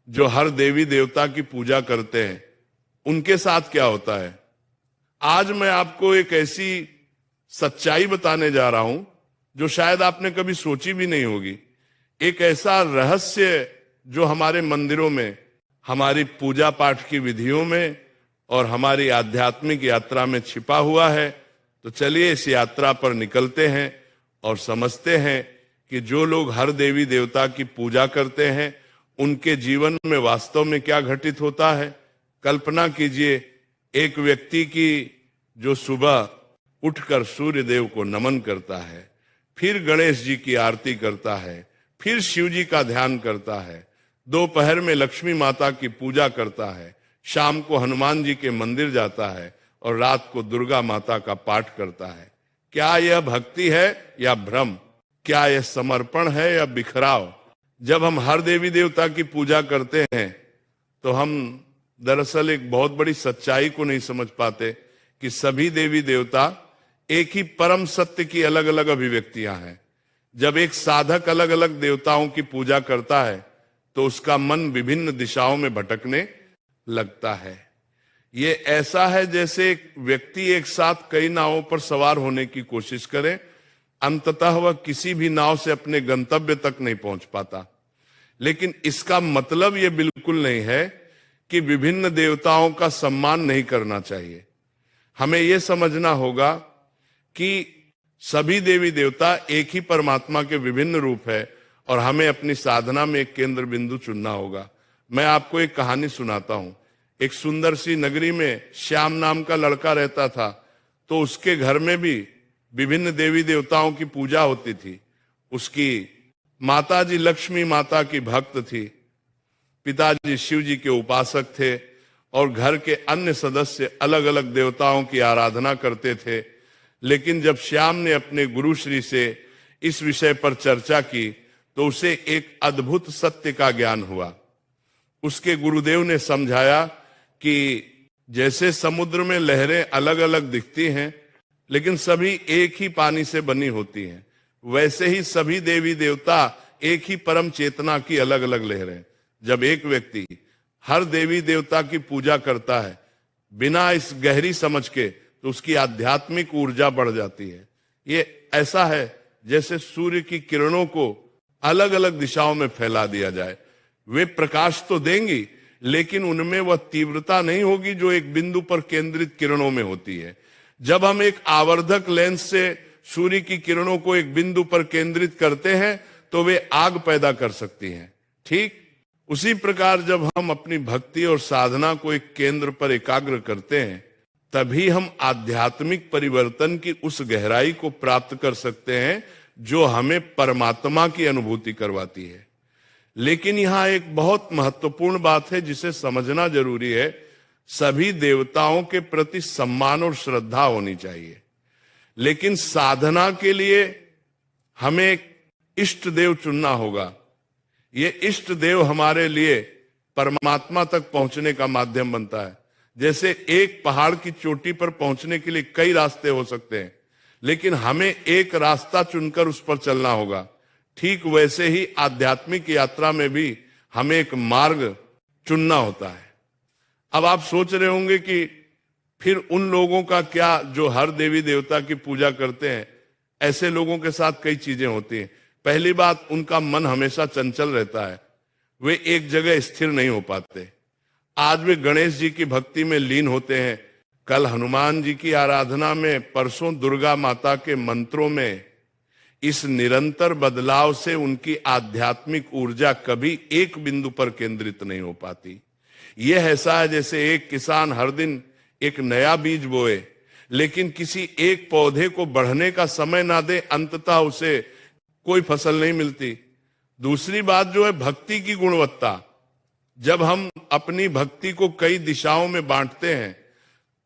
जो हर देवी देवता की पूजा करते हैं, उनके साथ क्या होता है। आज मैं आपको एक ऐसी सच्चाई बताने जा रहा हूं जो शायद आपने कभी सोची भी नहीं होगी। एक ऐसा रहस्य जो हमारे मंदिरों में, हमारी पूजा पाठ की विधियों में और हमारी आध्यात्मिक यात्रा में छिपा हुआ है। तो चलिए इस यात्रा पर निकलते हैं और समझते हैं कि जो लोग हर देवी देवता की पूजा करते हैं उनके जीवन में वास्तव में क्या घटित होता है। कल्पना कीजिए एक व्यक्ति की जो सुबह उठकर सूर्य देव को नमन करता है, फिर गणेश जी की आरती करता है, फिर शिव जी का ध्यान करता है, दोपहर में लक्ष्मी माता की पूजा करता है, शाम को हनुमान जी के मंदिर जाता है और रात को दुर्गा माता का पाठ करता है। क्या यह भक्ति है या भ्रम? क्या यह समर्पण है या बिखराव? जब हम हर देवी देवता की पूजा करते हैं तो हम दरअसल एक बहुत बड़ी सच्चाई को नहीं समझ पाते कि सभी देवी देवता एक ही परम सत्य की अलग अलग अभिव्यक्तियां हैं। जब एक साधक अलग अलग देवताओं की पूजा करता है तो उसका मन विभिन्न दिशाओं में भटकने लगता है। ये ऐसा है जैसे एक व्यक्ति एक साथ कई नावों पर सवार होने की कोशिश करे, अंततः वह किसी भी नाव से अपने गंतव्य तक नहीं पहुंच पाता। लेकिन इसका मतलब यह बिल्कुल नहीं है कि विभिन्न देवताओं का सम्मान नहीं करना चाहिए। हमें यह समझना होगा कि सभी देवी देवता एक ही परमात्मा के विभिन्न रूप है और हमें अपनी साधना में एक केंद्र बिंदु चुनना होगा। मैं आपको एक कहानी सुनाता हूं। एक सुंदर सी नगरी में श्याम नाम का लड़का रहता था। तो उसके घर में भी विभिन्न देवी देवताओं की पूजा होती थी। उसकी माताजी लक्ष्मी माता की भक्त थी, पिताजी शिव जी के उपासक थे और घर के अन्य सदस्य अलग अलग देवताओं की आराधना करते थे। लेकिन जब श्याम ने अपने गुरु श्री से इस विषय पर चर्चा की तो उसे एक अद्भुत सत्य का ज्ञान हुआ। उसके गुरुदेव ने समझाया कि जैसे समुद्र में लहरें अलग अलग दिखती हैं लेकिन सभी एक ही पानी से बनी होती हैं, वैसे ही सभी देवी देवता एक ही परम चेतना की अलग अलग लहरें। जब एक व्यक्ति हर देवी देवता की पूजा करता है बिना इस गहरी समझ के, तो उसकी आध्यात्मिक ऊर्जा बढ़ जाती है। ये ऐसा है जैसे सूर्य की किरणों को अलग अलग दिशाओं में फैला दिया जाए। वे प्रकाश तो देंगी लेकिन उनमें वह तीव्रता नहीं होगी जो एक बिंदु पर केंद्रित किरणों में होती है। जब हम एक आवर्धक लेंस से सूर्य की किरणों को एक बिंदु पर केंद्रित करते हैं तो वे आग पैदा कर सकती हैं। ठीक उसी प्रकार जब हम अपनी भक्ति और साधना को एक केंद्र पर एकाग्र करते हैं तभी हम आध्यात्मिक परिवर्तन की उस गहराई को प्राप्त कर सकते हैं जो हमें परमात्मा की अनुभूति करवाती है। लेकिन यहां एक बहुत महत्वपूर्ण बात है जिसे समझना जरूरी है। सभी देवताओं के प्रति सम्मान और श्रद्धा होनी चाहिए, लेकिन साधना के लिए हमें एक इष्ट देव चुनना होगा। ये इष्ट देव हमारे लिए परमात्मा तक पहुंचने का माध्यम बनता है। जैसे एक पहाड़ की चोटी पर पहुंचने के लिए कई रास्ते हो सकते हैं, लेकिन हमें एक रास्ता चुनकर उस पर चलना होगा। ठीक वैसे ही आध्यात्मिक यात्रा में भी हमें एक मार्ग चुनना होता है। अब आप सोच रहे होंगे कि फिर उन लोगों का क्या जो हर देवी देवता की पूजा करते हैं। ऐसे लोगों के साथ कई चीजें होती हैं। पहली बात, उनका मन हमेशा चंचल रहता है, वे एक जगह स्थिर नहीं हो पाते। आज वे गणेश जी की भक्ति में लीन होते हैं, कल हनुमान जी की आराधना में, परसों दुर्गा माता के मंत्रों में। इस निरंतर बदलाव से उनकी आध्यात्मिक ऊर्जा कभी एक बिंदु पर केंद्रित नहीं हो पाती। यह ऐसा है जैसे एक किसान हर दिन एक नया बीज बोए लेकिन किसी एक पौधे को बढ़ने का समय ना दे, अंततः उसे कोई फसल नहीं मिलती। दूसरी बात जो है भक्ति की गुणवत्ता। जब हम अपनी भक्ति को कई दिशाओं में बांटते हैं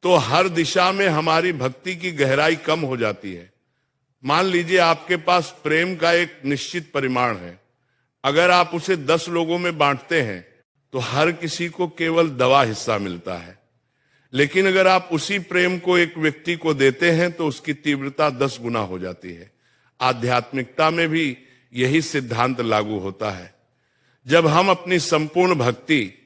तो हर दिशा में हमारी भक्ति की गहराई कम हो जाती है। मान लीजिए आपके पास प्रेम का एक निश्चित परिमाण है, अगर आप उसे 10 लोगों में बांटते हैं तो हर किसी को केवल दवा हिस्सा मिलता है। लेकिन अगर आप उसी प्रेम को एक व्यक्ति को देते हैं तो उसकी तीव्रता 10 गुना हो जाती है। आध्यात्मिकता में भी यही सिद्धांत लागू होता है। जब हम अपनी संपूर्ण भक्ति